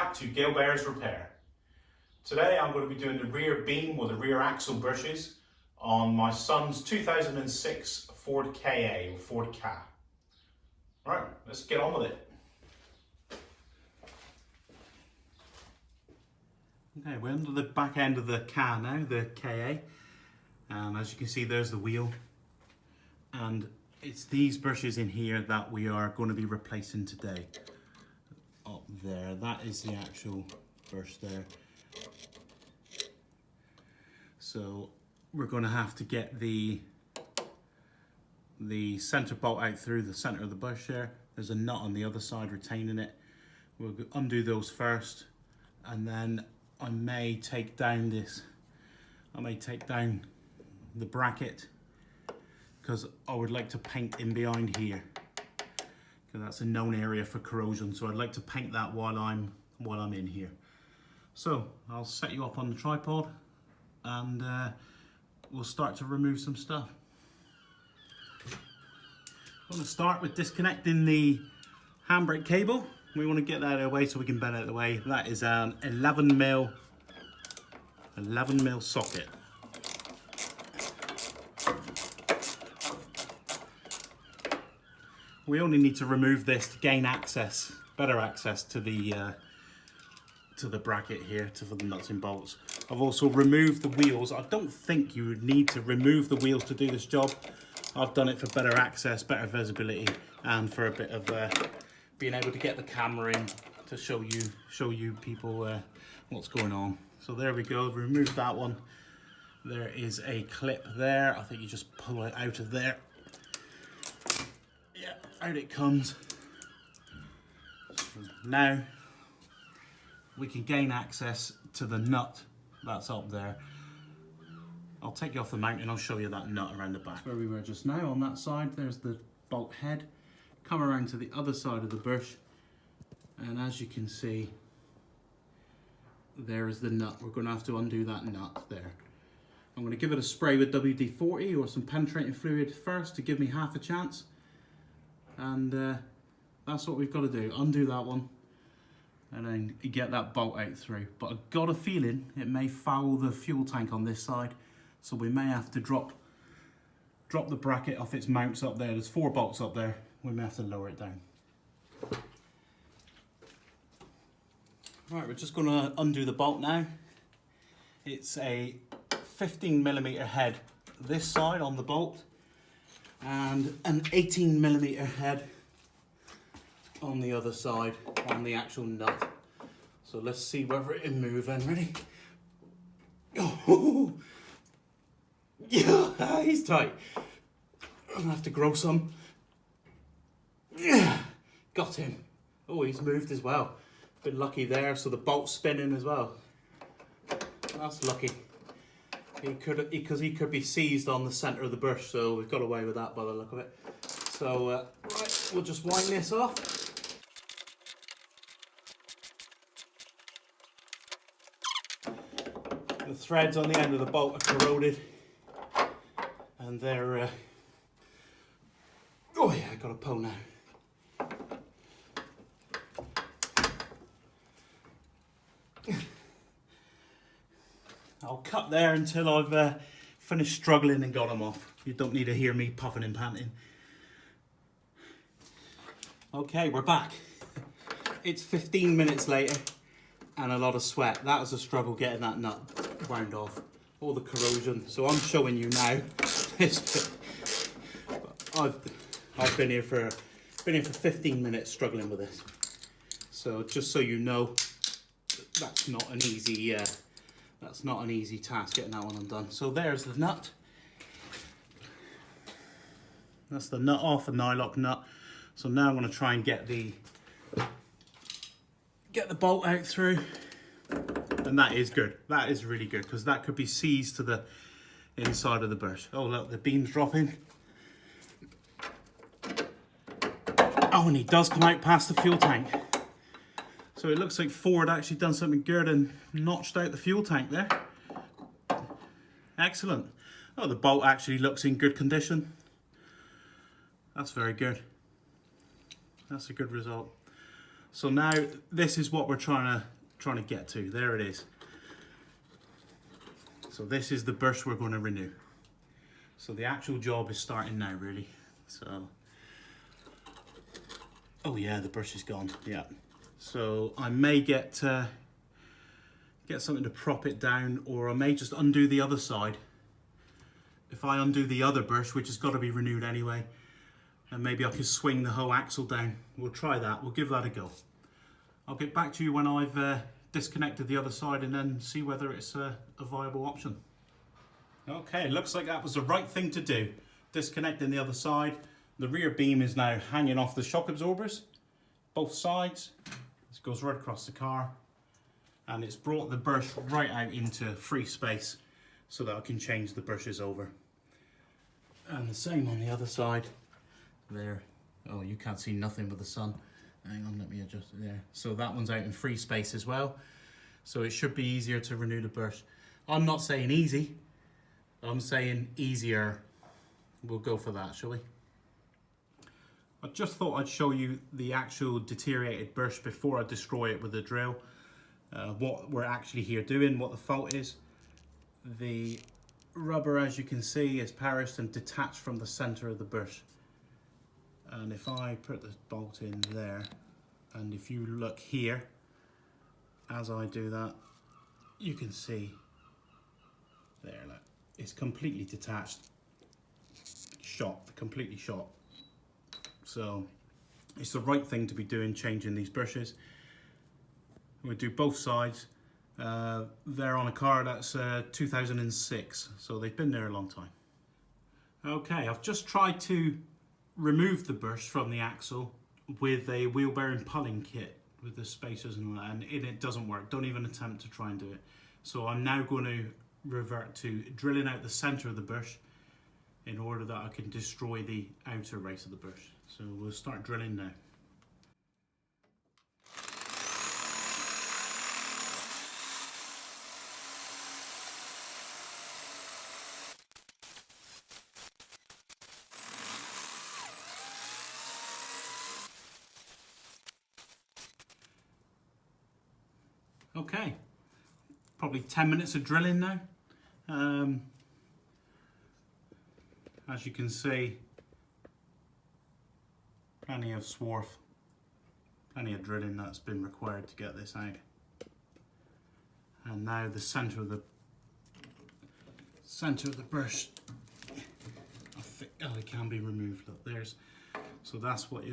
back to Gail Bears Repair. Today I'm going to be doing the rear beam or the rear axle brushes on my son's 2006 Ford Ka or Ford Ka. Alright, let's get on with it. Okay, we're under the back end of the Ka now, the Ka. As you can see, there's the wheel. And it's these brushes in here that we are going to be replacing today. Up there, that is the actual brush there. So we're going to have to get the center bolt out through the center of the bush there. There's a nut on the other side retaining it. We'll undo those first, and then I may take down the bracket, because I would like to paint in behind here, because that's a known area for corrosion. So I'd like to paint that while I'm in here. So I'll set you up on the tripod, and we'll start to remove some stuff. I'm going to start with disconnecting the handbrake cable. We want to get that out of the way so we can bend it out of the way. That is an 11mm socket. We only need to remove this to gain access, better access to the bracket here, for the nuts and bolts. I've also removed the wheels. I don't think you would need to remove the wheels to do this job. I've done it for better access, better visibility, and for a bit of being able to get the camera in to show you people what's going on. So there we go, remove that one. There is a clip there. I think you just pull it out of there. Yeah, out it comes. Now we can gain access to the nut that's up there. I'll take you off the mount and I'll show you that nut around the back. That's where we were just now, on that side. There's the bolt head. Come around to the other side of the bush, and as you can see, there is the nut. We're going to have to undo that nut there. I'm going to give it a spray with WD-40 or some penetrating fluid first to give me half a chance, and that's what we've got to do. Undo that one and then get that bolt out through. But I've got a feeling it may foul the fuel tank on this side, so we may have to drop the bracket off its mounts up there. There's 4 bolts up there. We may have to lower it down. Right, we're just going to undo the bolt now. It's a 15mm head this side on the bolt, and an 18mm head on the other side on the actual nut. So let's see whether it can move then. Ready? Oh, yeah, he's tight. I'm gonna have to grow some. Yeah, got him. Oh, he's moved as well. Been lucky there, so the bolt's spinning as well. That's lucky. Because he could be seized on the centre of the bush, so we've got away with that by the look of it. So, right, we'll just wind this off. The threads on the end of the bolt are corroded, and they're oh yeah, I got a pull now. I'll cut there until I've finished struggling and got them off. You don't need to hear me puffing and panting. Okay, we're back. It's 15 minutes later and a lot of sweat. That was a struggle getting that nut wound off. All the corrosion. So I'm showing you now. I've been here for 15 minutes struggling with this. So just so you know, that's not an easy task getting that one undone. So there's the nut. That's the nut off, a nylock nut. So now I'm going to try and get the bolt out through, and that is good. That is really good, because that could be seized to the inside of the bush. Oh look, the beam's dropping. Oh, and he does come out past the fuel tank. So it looks like Ford actually done something good and notched out the fuel tank there. Excellent. Oh, the bolt actually looks in good condition. That's very good. That's a good result. So now this is what we're trying to trying to get to. There it is. So this is the brush we're going to renew. So the actual job is starting now, really. So, oh yeah, the brush is gone. Yeah. So I may get something to prop it down, or I may just undo the other side. If I undo the other brush, which has got to be renewed anyway, and maybe I can swing the whole axle down. We'll try that. We'll give that a go. I'll get back to you when I've disconnected the other side and then see whether it's a viable option. Okay, looks like that was the right thing to do. Disconnecting the other side. The rear beam is now hanging off the shock absorbers, both sides. It goes right across the car, and it's brought the brush right out into free space so that I can change the brushes over. And the same on the other side. There. Oh, you can't see nothing with the sun. Hang on, let me adjust it there. So that one's out in free space as well. So it should be easier to renew the brush. I'm not saying easy. I'm saying easier. We'll go for that, shall we? I just thought I'd show you the actual deteriorated brush before I destroy it with the drill. What we're actually here doing, what the fault is. The rubber, as you can see, is perished and detached from the center of the brush. And if I put the bolt in there, and if you look here, as I do that, you can see there, look, it's completely detached, shot, completely shot. So it's the right thing to be doing, changing these brushes. We do both sides. They're on a car that's 2006, so they've been there a long time. Okay, I've just tried to remove the brush from the axle with a wheel bearing pulling kit with the spacers and all that, and it doesn't work. Don't even attempt to try and do it. So I'm now going to revert to drilling out the center of the brush in order that I can destroy the outer race of the brush. So we'll start drilling now. Okay, probably 10 minutes of drilling now. As you can see, plenty of swarf, plenty of drilling that's been required to get this out. And now the center of the brush, I think, oh, it can be removed. Look, there's, so that's what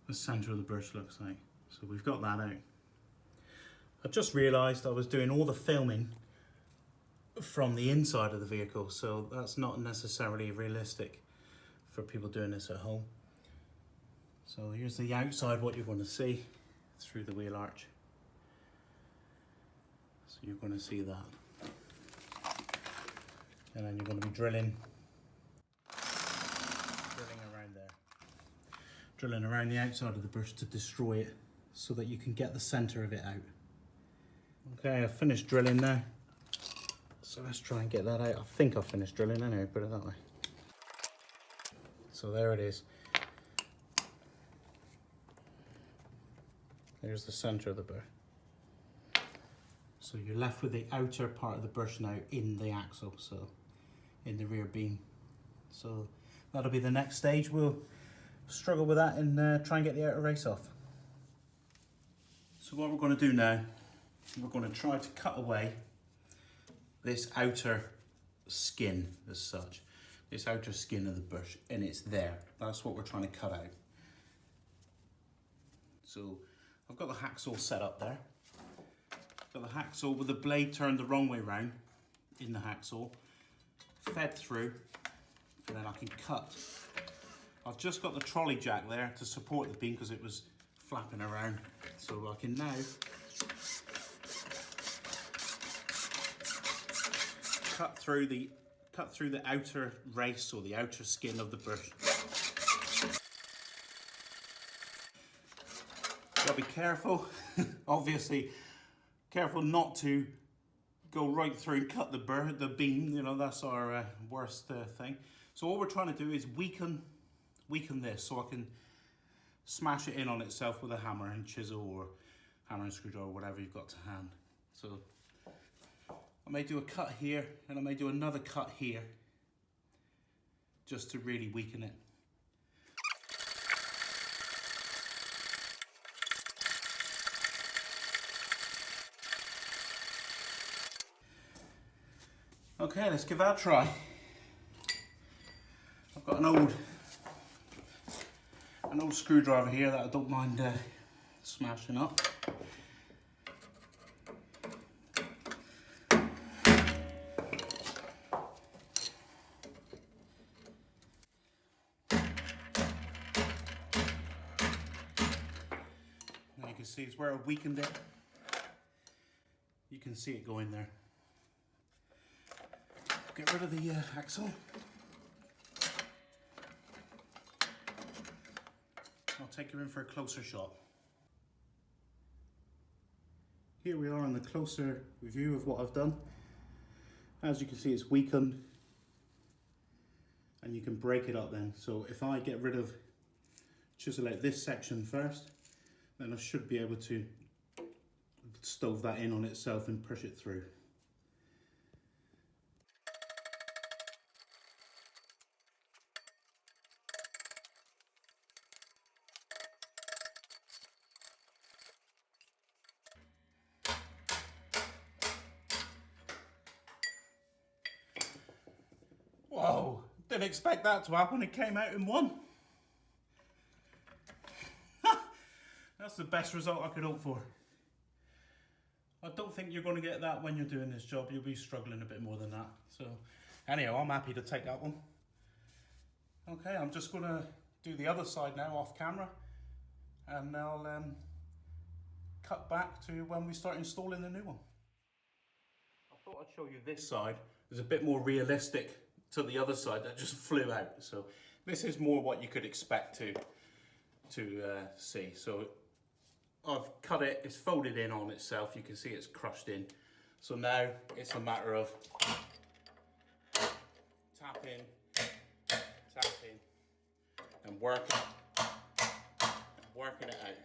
the center of the brush looks like. So we've got that out. I just realised I was doing all the filming from the inside of the vehicle, so that's not necessarily realistic for people doing this at home. So here's the outside, what you're going to see through the wheel arch. So you're going to see that. And then you're going to be drilling around there. Drilling around the outside of the brush to destroy it so that you can get the center of it out. Okay, I've finished drilling now. So let's try and get that out. I think I've finished drilling anyway, put it that way. So there it is. There's the center of the brush. So you're left with the outer part of the brush now in the axle, so in the rear beam. So that'll be the next stage. We'll struggle with that and try and get the outer race off. So what we're going to do now, we're going to try to cut away this outer skin as such, this outer skin of the brush, and it's there. That's what we're trying to cut out. So I've got the hacksaw set up there. Got the hacksaw with the blade turned the wrong way round in the hacksaw, fed through, and then I can cut. I've just got the trolley jack there to support the beam because it was flapping around. So I can now cut through the outer race or the outer skin of the brush. Gotta be careful, obviously, careful not to go right through and cut the beam. You know, that's our worst thing. So what we're trying to do is weaken this so I can smash it in on itself with a hammer and chisel, or hammer and screwdriver, whatever you've got to hand. So I may do a cut here and I may do another cut here just to really weaken it. Okay, let's give that a try. I've got an old screwdriver here that I don't mind smashing up. Now you can see it's where I weakened it. You can see it going there. Get rid of the axle. I'll take you in for a closer shot. Here we are on the closer view of what I've done. As you can see, it's weakened and you can break it up then. So if I get rid of, chisel out this section first, then I should be able to stove that in on itself and push it through. Whoa, didn't expect that to happen. It came out in one. That's the best result I could hope for. I don't think you're going to get that when you're doing this job. You'll be struggling a bit more than that. So anyhow, I'm happy to take that one. Okay, I'm just going to do the other side now off camera. And I'll cut back to when we start installing the new one. I thought I'd show you this side. It's a bit more realistic to the other side that just flew out. So this is more what you could expect to see. So I've cut it, it's folded in on itself. You can see it's crushed in. So now it's a matter of tapping, and working it out.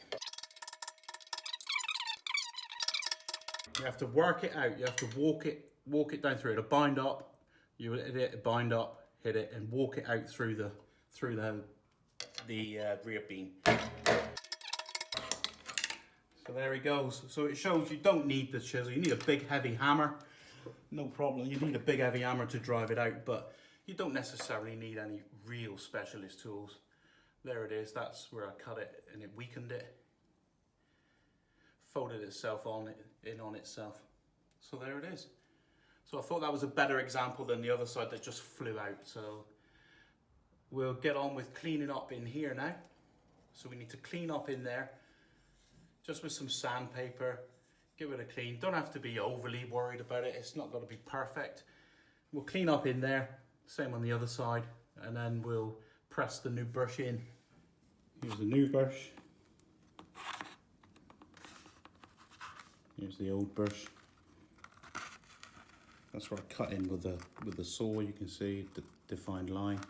You have to work it out. You have to walk it down through it. It'll bind up. You hit it, bind up, hit it, and walk it out through the rear beam. So there he goes. So it shows you don't need the chisel. You need a big heavy hammer. No problem. You need a big heavy hammer to drive it out, but you don't necessarily need any real specialist tools. There it is. That's where I cut it and it weakened it. Folded itself in on itself. So there it is. So I thought that was a better example than the other side that just flew out. So we'll get on with cleaning up in here now. So we need to clean up in there just with some sandpaper, give it a clean. Don't have to be overly worried about it. It's not got to be perfect. We'll clean up in there, same on the other side, and then we'll press the new brush in. Here's the new brush. Here's the old brush. That's where I cut in with the saw. You can see the defined line,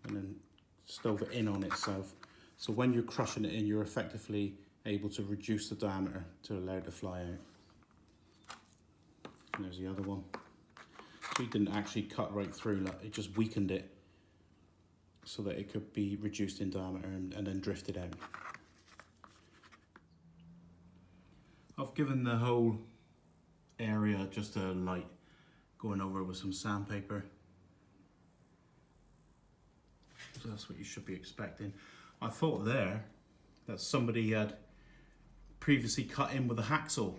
and then stove it in on itself. So when you're crushing it in, you're effectively able to reduce the diameter to allow it to fly out. And there's the other one. So it didn't actually cut right through, like, it just weakened it so that it could be reduced in diameter and then drifted out. I've given the whole area just a light going over with some sandpaper. So that's what you should be expecting. I thought there that somebody had previously cut in with a hacksaw.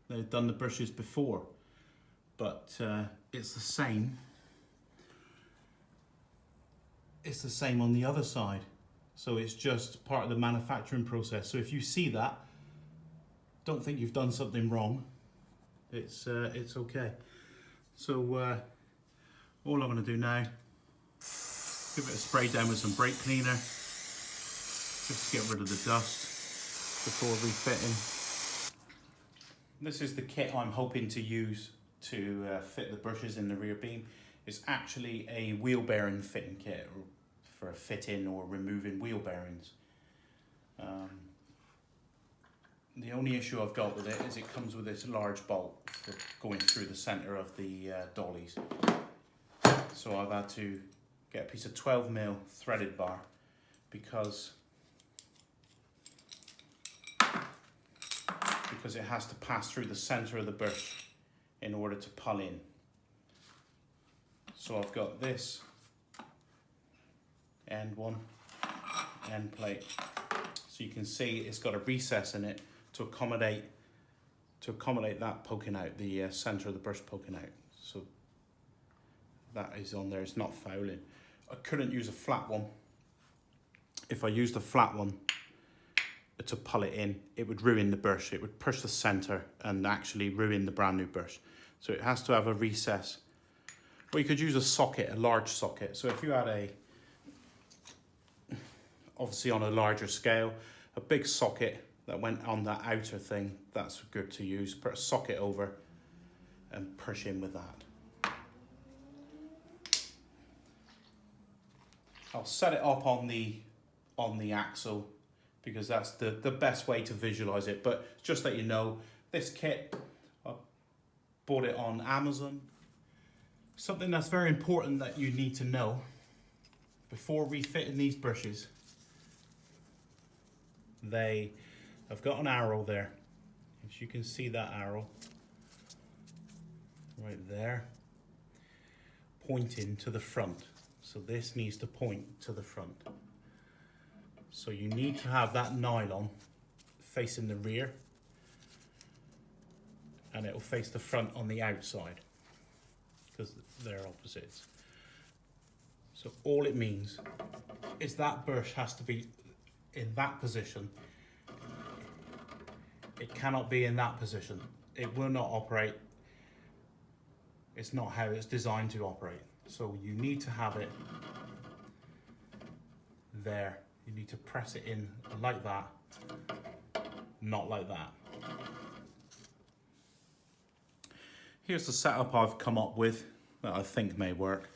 They'd done the brushes before, but it's the same. It's the same on the other side. So it's just part of the manufacturing process. So if you see that, don't think you've done something wrong. It's okay. So all I'm going to do now, give it a spray down with some brake cleaner, just to get rid of the dust before refitting. This is the kit I'm hoping to use to fit the brushes in the rear beam. It's actually a wheel bearing fitting kit for fitting or removing wheel bearings. The only issue I've got with it is it comes with this large bolt for going through the centre of the dollies. So I've had to get a piece of 12mm threaded bar because it has to pass through the centre of the bush in order to pull in. So I've got this end one, end plate. So you can see it's got a recess in it to accommodate that poking out, the centre of the brush poking out. So that is on there, it's not fouling. I couldn't use a flat one. If I used a flat one to pull it in, it would ruin the brush. It would push the centre and actually ruin the brand new brush. So it has to have a recess. Or you could use a socket, a large socket. So if you had obviously on a larger scale, a big socket that went on that outer thing, that's good to use. Put a socket over and push in with that. I'll set it up on the axle because that's the best way to visualize it. But just let you know, this kit, I bought it on Amazon. Something that's very important that you need to know before refitting these brushes, they have got an arrow there. As you can see, that arrow right there, pointing to the front. So this needs to point to the front. So you need to have that nylon facing the rear, and it will face the front on the outside because they're opposites. So all it means is that brush has to be in that position. It cannot be in that position. It will not operate. It's not how it's designed to operate. So you need to have it there. You need to press it in like that, not like that. Here's the setup I've come up with that I think may work.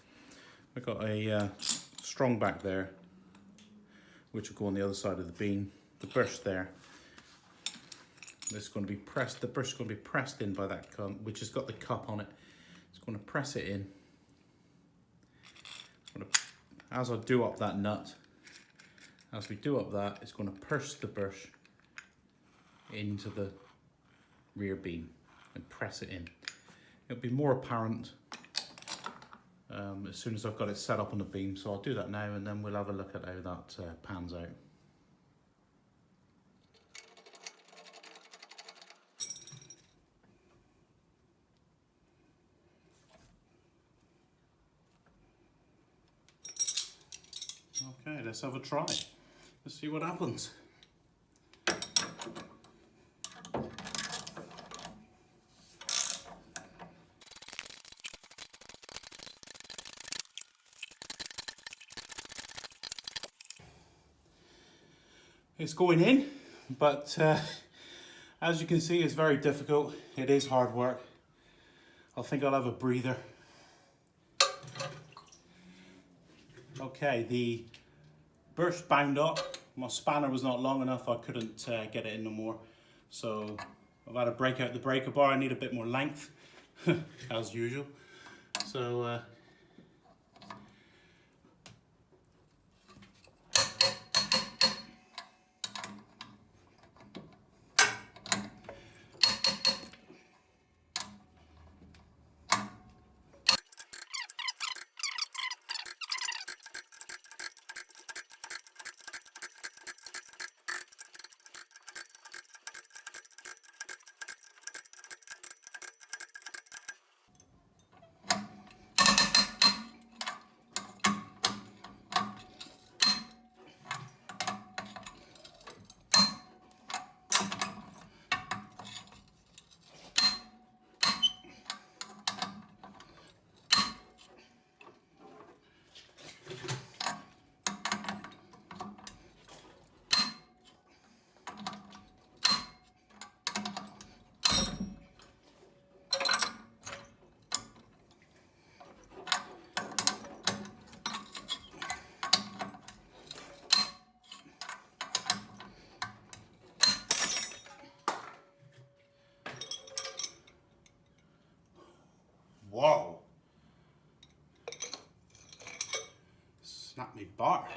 I've got a strong back there, which will go on the other side of the beam. The brush there. This is going to be pressed. The brush is going to be pressed in by that cup, which has got the cup on it. It's going to press it in. As I do up that nut, as we do up that, it's going to push the brush into the rear beam and press it in. It'll be more apparent as soon as I've got it set up on the beam. So I'll do that now, and then we'll have a look at how that pans out. Okay, let's have a try. Let's see what happens. It's going in, but as you can see, it's very difficult. It is hard work. I think I'll have a breather. Okay, the brush bound up. My spanner was not long enough. I couldn't get it in no more. So I've had to break out the breaker bar. I need a bit more length, as usual. So bar.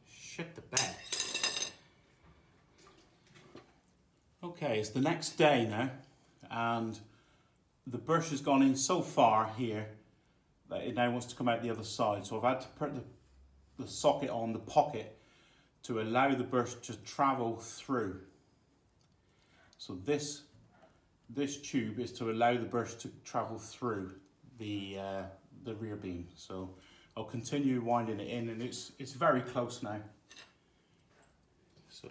Shit the bed. Okay, it's the next day now, and the brush has gone in so far here that it now wants to come out the other side. So I've had to put the socket on the pocket to allow the brush to travel through. So this tube is to allow the brush to travel through the rear beam. So I'll continue winding it in, and it's very close now. So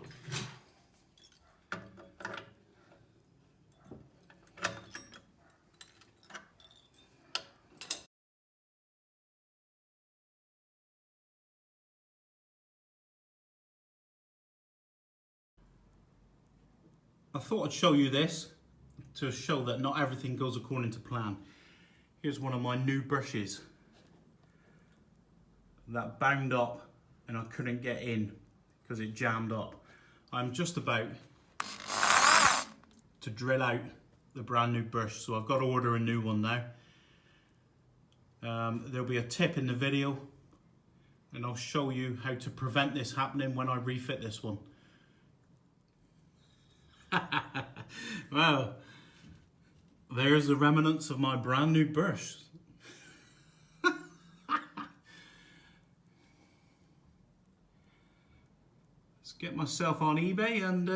I thought I'd show you this to show that not everything goes according to plan. Here's one of my new brushes that bound up and I couldn't get in because it jammed up. I'm just about to drill out the brand new brush, so I've got to order a new one now. There'll be a tip in the video and I'll show you how to prevent this happening when I refit this one. Well, there's the remnants of my brand new brush. Let's get myself on eBay and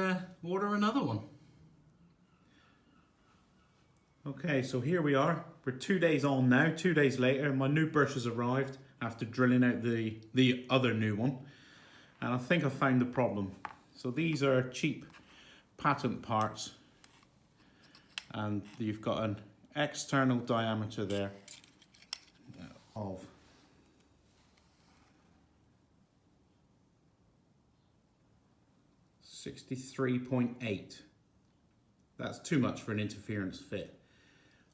order another one. Okay, so here we are. We're 2 days on now, 2 days later. My new brush has arrived after drilling out the other new one. And I think I found the problem. So these are cheap patent parts, and you've got an external diameter there of 63.8. That's too much for an interference fit.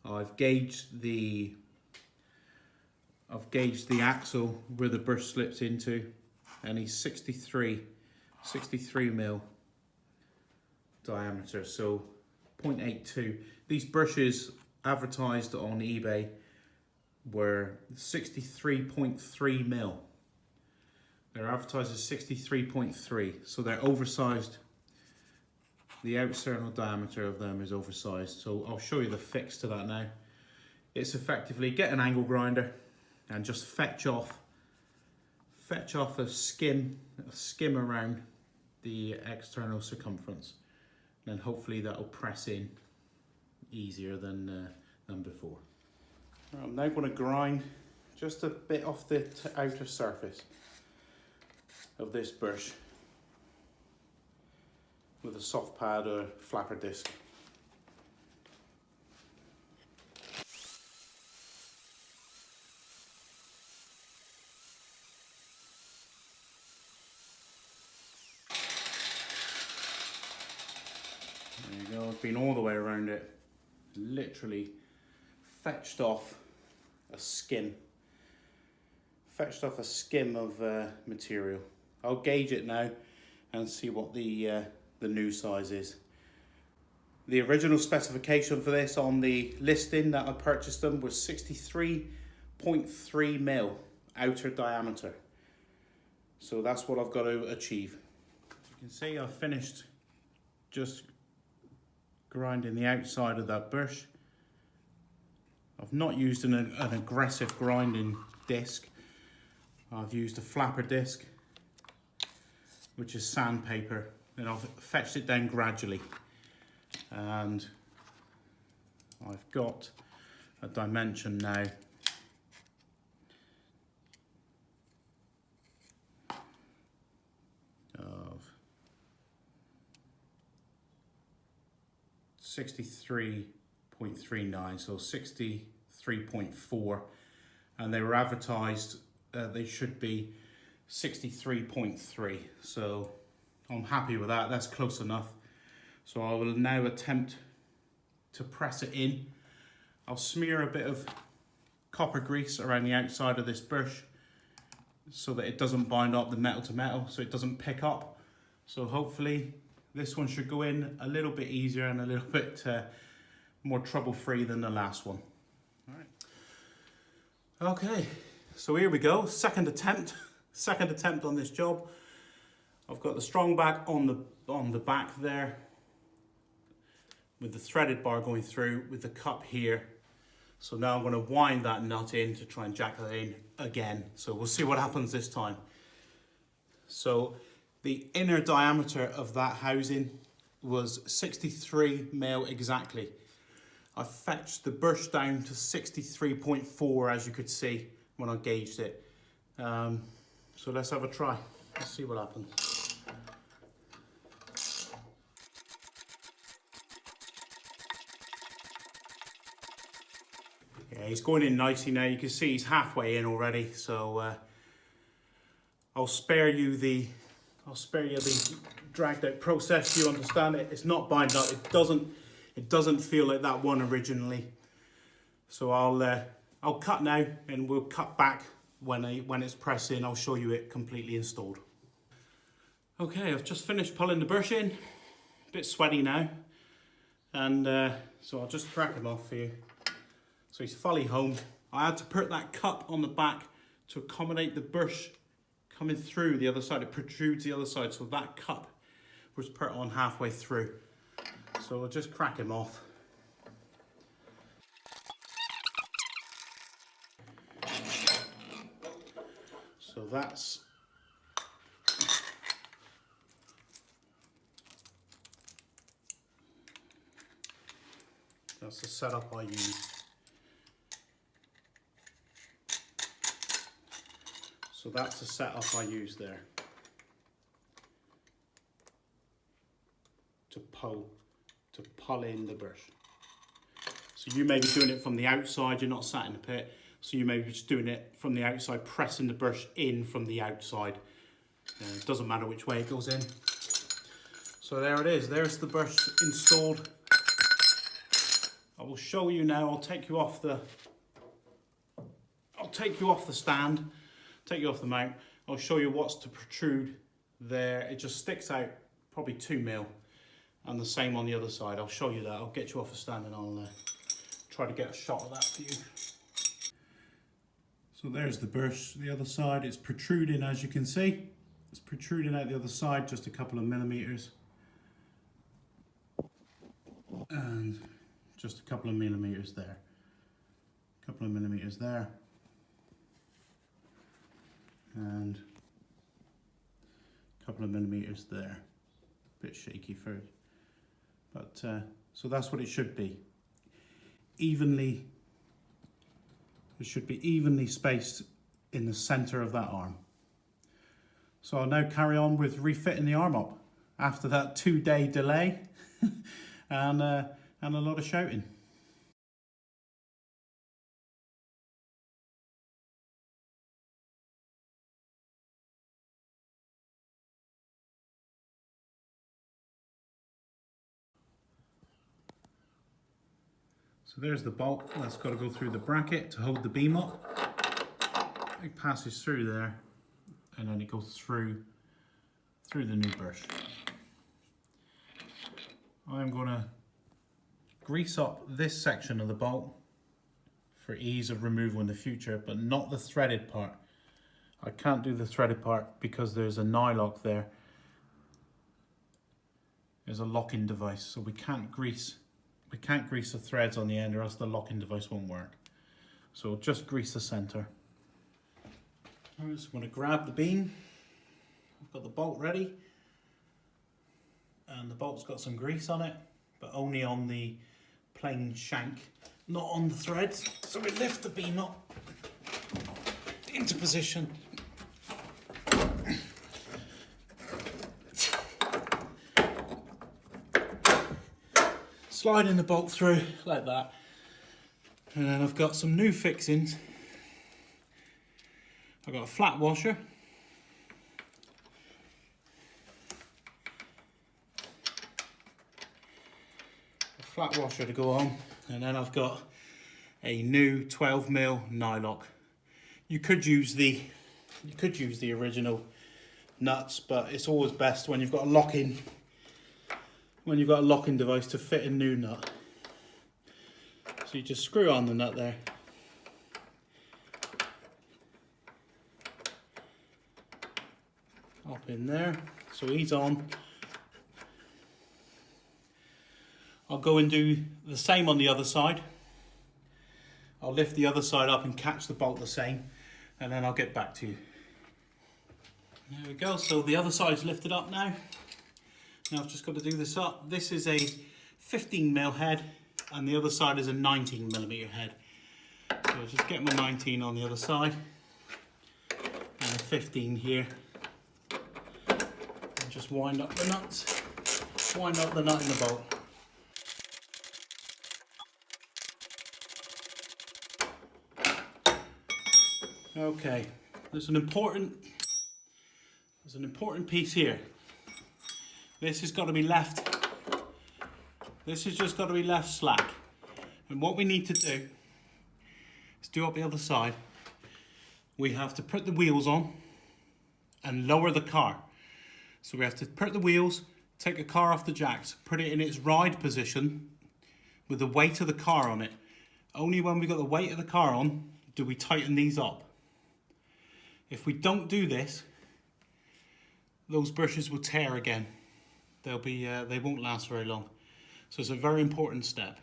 I've gauged the axle where the brush slips into, and he's 63 mil diameter, so 0.82. These brushes advertised on eBay were 63.3 mil. They're advertised as 63.3, so they're oversized. The external diameter of them is oversized, so I'll show you the fix to that now. It's effectively get an angle grinder and just fetch off a skim around the external circumference. And hopefully that'll press in easier than before. I'm now going to grind just a bit off the outer surface of this brush with a soft pad or flapper disc. There you go, I've been all the way around it. Literally fetched off a skim. Fetched off a skim of material. I'll gauge it now and see what the new size is. The original specification for this on the listing that I purchased them was 63.3 mil outer diameter. So that's what I've got to achieve. You can see I've finished just grinding the outside of that brush. I've not used an aggressive grinding disc. I've used a flapper disc, which is sandpaper, and I've fetched it down gradually. And I've got a dimension now of 63.39, so 63.4, and they were advertised they should be 63.3, so I'm happy with that. That's close enough. So I will now attempt to press it in. I'll smear a bit of copper grease around the outside of this brush so that it doesn't bind up the metal to metal, so it doesn't pick up. So hopefully this one should go in a little bit easier and a little bit more trouble-free than the last one. All right. Okay, so here we go, second attempt on this job. I've got the strong back on the back there, with the threaded bar going through, with the cup here. So now I'm going to wind that nut in to try and jack that in again. So we'll see what happens this time. So the inner diameter of that housing was 63 mil exactly. I fetched the bush down to 63.4, as you could see when I gauged it. So let's have a try. Let's see what happens. Yeah, he's going in nicely now. You can see he's halfway in already. So I'll spare you the dragged out process. You understand it? It's not bind up. It doesn't feel like that one originally. So I'll cut now, and we'll cut back when it's pressed in. I'll show you it completely installed. Okay, I've just finished pulling the bush in. A bit sweaty now, and so I'll just crack him off for you. So he's fully home. I had to put that cup on the back to accommodate the bush coming through the other side. It protrudes the other side, so that cup was put on halfway through. So I'll just crack him off. So that's the setup I use. So that's the setup I use there to pull in the bush. So you may be doing it from the outside, you're not sat in the pit, so you may be just doing it from the outside, pressing the bush in from the outside. It doesn't matter which way it goes in. So there it is, there's the bush installed. I will show you now. I'll take you off the stand, take you off the mount. I'll show you what's to protrude there. It just sticks out probably 2 mil, and the same on the other side. I'll show you that. I'll get you off the stand and I'll try to get a shot of that for you. So there's the bush. The other side is protruding, as you can see. It's protruding out the other side just a couple of millimeters. And just a couple of millimeters there. A couple of millimeters there. And a couple of millimeters there. Bit shaky first. But so that's what it should be. It should be evenly spaced in the center of that arm. So I'll now carry on with refitting the arm up after that 2-day delay and a lot of shouting. So there's the bolt that's got to go through the bracket to hold the beam up. It passes through there, and then it goes through the new bush. I'm going to grease up this section of the bolt for ease of removal in the future, but not the threaded part. I can't do the threaded part because there's a nylock there. There's a locking device, so we can't grease the threads on the end, or else the locking device won't work. So we'll just grease the center. I'm just going to grab the beam. I've got the bolt ready, and the bolt's got some grease on it, but only on the plain shank, not on the threads. So we lift the beam up into position. Sliding the bolt through like that, and then I've got some new fixings. I've got a flat washer, to go on, and then I've got a new 12mm nylock. You could use the original nuts, but it's always best when you've got a locking device to fit a new nut. So you just screw on the nut there, Up in there. So he's on. I'll go and do the same on the other side. I'll lift the other side up and catch the bolt the same, and then I'll get back to you. There we go, so the other side's lifted up now. Now I've just got to do this up. This is a 15mm head, and the other side is a 19mm head. So I'll just get my 19 on the other side, and a 15 here. And just wind up the nuts. Wind up the nut in the bolt. Okay, there's an important piece here. This has got to be left. This has just got to be left slack. And what we need to do is do up the other side. We have to put the wheels on and lower the car. So we have to put the wheels, take the car off the jacks, put it in its ride position with the weight of the car on it. Only when we got the weight of the car on do we tighten these up. If we don't do this, those brushes will tear again. They'll be, they won't last very long. So it's a very important step.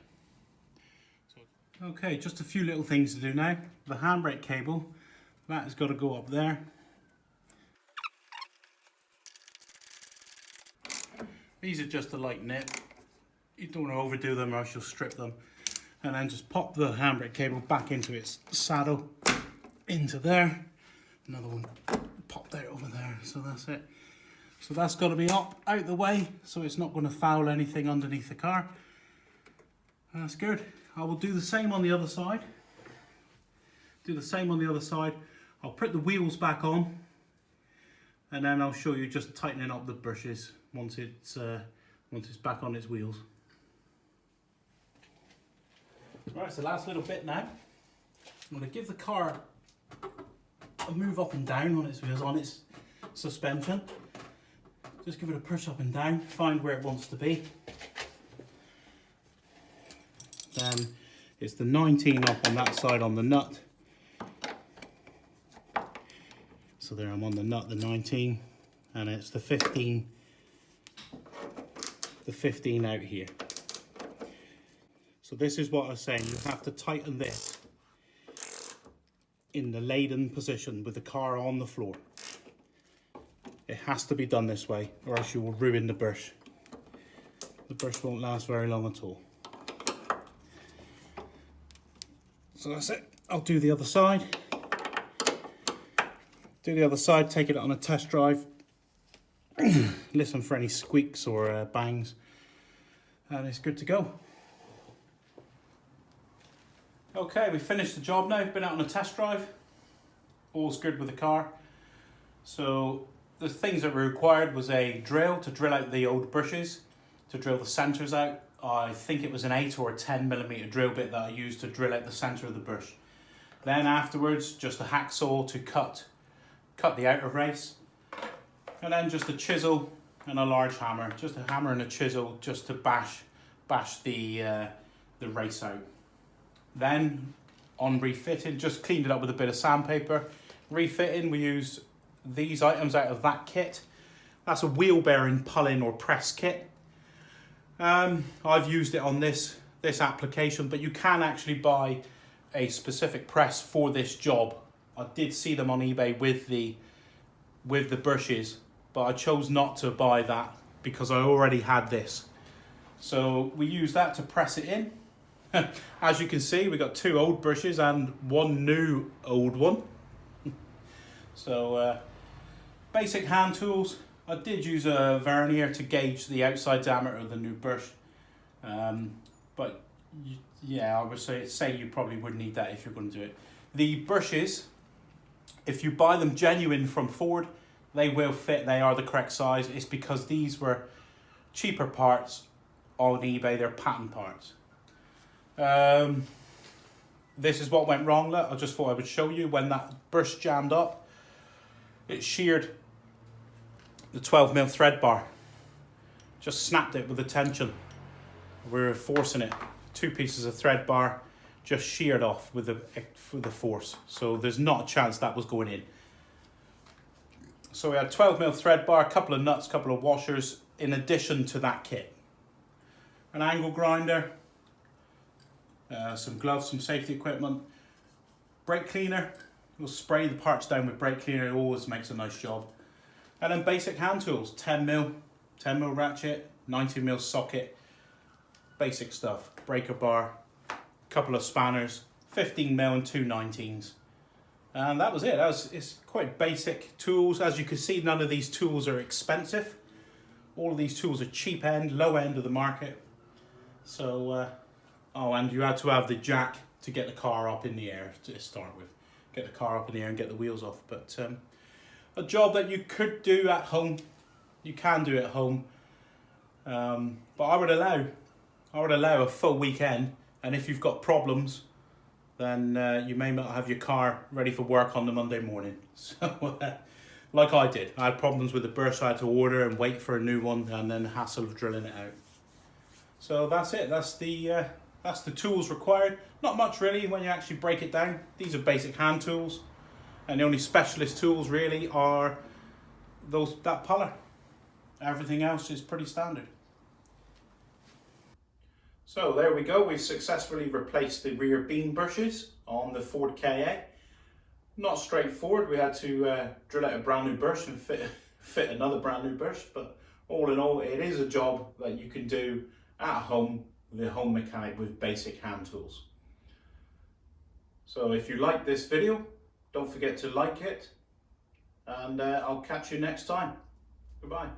Okay, just a few little things to do now. The handbrake cable, that has got to go up there. These are just a light nip. You don't want to overdo them or else you'll strip them. And then just pop the handbrake cable back into its saddle, into there. Another one popped out over there, so that's it. So that's got to be up, out the way, so it's not going to foul anything underneath the car. That's good. I will do the same on the other side. Do the same on the other side. I'll put the wheels back on, and then I'll show you just tightening up the brushes once it's back on its wheels. Right, it's the last little bit now. I'm going to give the car a move up and down on its wheels, on its suspension. Just give it a push up and down, find where it wants to be. Then it's the 19 up on that side on the nut. So there I'm on the nut, the 19, and it's the 15 out here. So this is what I was saying, you have to tighten this in the laden position with the car on the floor. It has to be done this way or else you will ruin the brush. The brush won't last very long at all. So that's it. I'll do the other side. Do the other side, take it on a test drive. Listen for any squeaks or bangs. And it's good to go. Okay, we finished the job now. Been out on a test drive. All's good with the car. So the things that were required was a drill to drill out the old brushes, to drill the centers out. I think it was an 8 or a 10mm drill bit that I used to drill out the center of the brush. Then afterwards, just a hacksaw to cut the outer race. And then just a chisel and a large hammer. Just a hammer and a chisel just to bash the race out. Then on refitting, just cleaned it up with a bit of sandpaper. Refitting, we used these items out of that kit. That's a wheel bearing pull-in or press kit. I've used it on this application, but you can actually buy a specific press for this job. I did see them on eBay with the brushes, but I chose not to buy that because I already had this. So we use that to press it in. As you can see, we got 2 old brushes and 1 new old one. So basic hand tools. I did use a vernier to gauge the outside diameter of the new brush, but yeah, I would say you probably would need that if you're going to do it. The brushes, if you buy them genuine from Ford, they will fit. They are the correct size. It's because these were cheaper parts on eBay. They're patent parts. This is what went wrong. Look, I just thought I would show you when that brush jammed up. It sheared the 12mm thread bar. Just snapped it with the tension. We were forcing it. 2 pieces of thread bar just sheared off with the force. So there's not a chance that was going in. So we had 12mm thread bar, a couple of nuts, a couple of washers in addition to that kit. An angle grinder, some gloves, some safety equipment, brake cleaner. We'll spray the parts down with brake cleaner, it always makes a nice job. And then basic hand tools, 10mm ratchet, 90mm socket, basic stuff, breaker bar, couple of spanners, 15mm and 2 19s. And that was it. It's quite basic tools. As you can see, none of these tools are expensive. All of these tools are cheap end, low end of the market. So, oh, and you had to have the jack to get the car up in the air to start with. Get the car up in the air and get the wheels off. But a job that you could do at home. You can do it at home. But I would allow a full weekend. And if you've got problems, then you may not have your car ready for work on the Monday morning. So, like I did, I had problems with the burst, I had to order and wait for a new one, and then the hassle of drilling it out. So that's it. That's the tools required. Not much really when you actually break it down. These are basic hand tools, and the only specialist tools really are that puller. Everything else is pretty standard. So there we go, we've successfully replaced the rear beam bushes on the Ford Ka. Not straightforward, we had to drill out a brand new bush and fit another brand new bush, but all in all it is a job that you can do at home with a home mechanic with basic hand tools. So if you like this video, don't forget to like it, and I'll catch you next time. Goodbye.